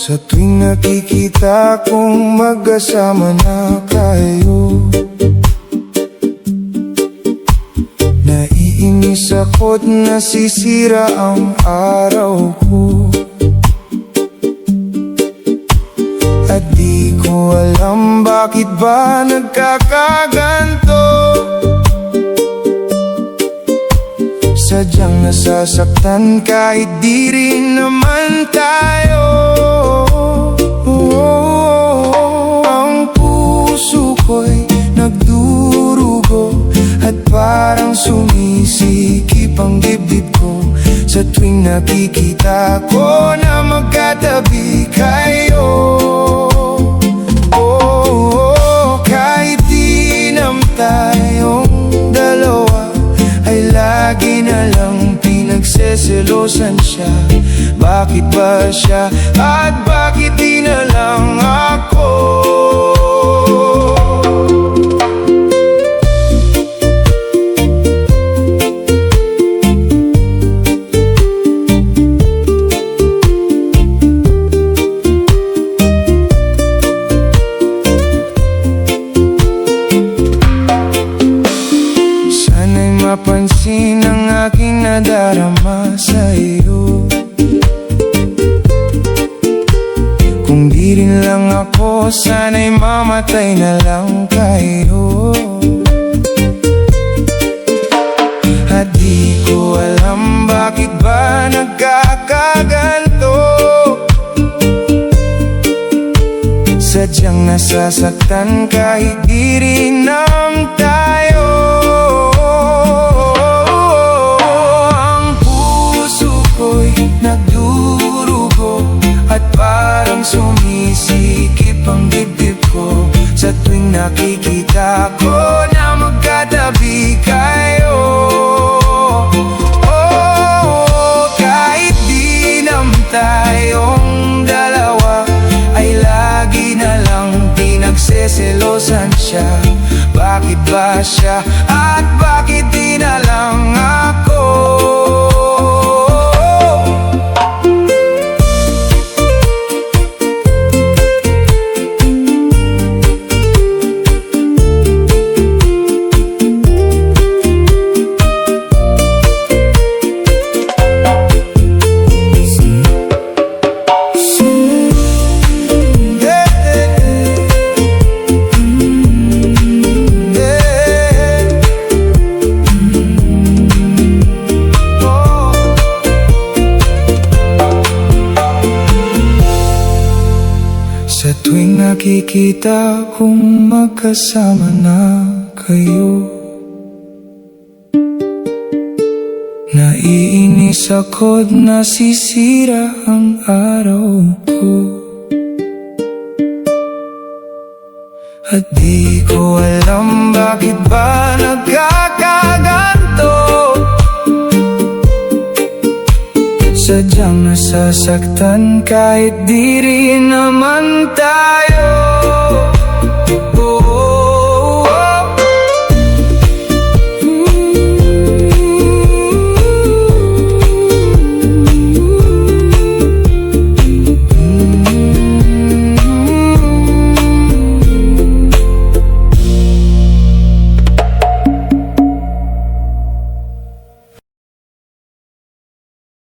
Sa tuwing nakikita kong magkasama na kayo, naiinis ako't nasisira ang araw ko. At di ko alam bakit ba nagkakaganto. Sadyang nasasaktan kahit di rin naman tayo. Ang puso ko'y nagdurugo at parang sumisikip ang dibdib ko sa tuwing nakikita ko na magkatabi kayo. Kahit di naman tayong dalawa, ay lagi na lang pinagseselosan siya. Bakit ba siya at bakit di na lang ako? Sana'y mapansin ang aking nadarama sa iyo. Kung di rin lang ako, sana'y mamatay na lang kayo. At di ko alam bakit ba nagkakaganto. Sadyang nasasaktan kahit di rin naman tayo. Ang puso ko'y nagdurugo at parang sumisikip ang dibdib ko sa tuwing nakikita ko na magkatabi kayo. Kahit di naman tayong dalawa, ay lagi na lang pinagseselosan siya. Bakit ba siya at bakit di na lang ako? Sa tuwing nakikita kong magkasama na kayo, naiinis ako't nasisira ang araw ko. At di ko alam bakit ba nagkakaganto. Sadyang nasasaktan kahit di rin naman tayo.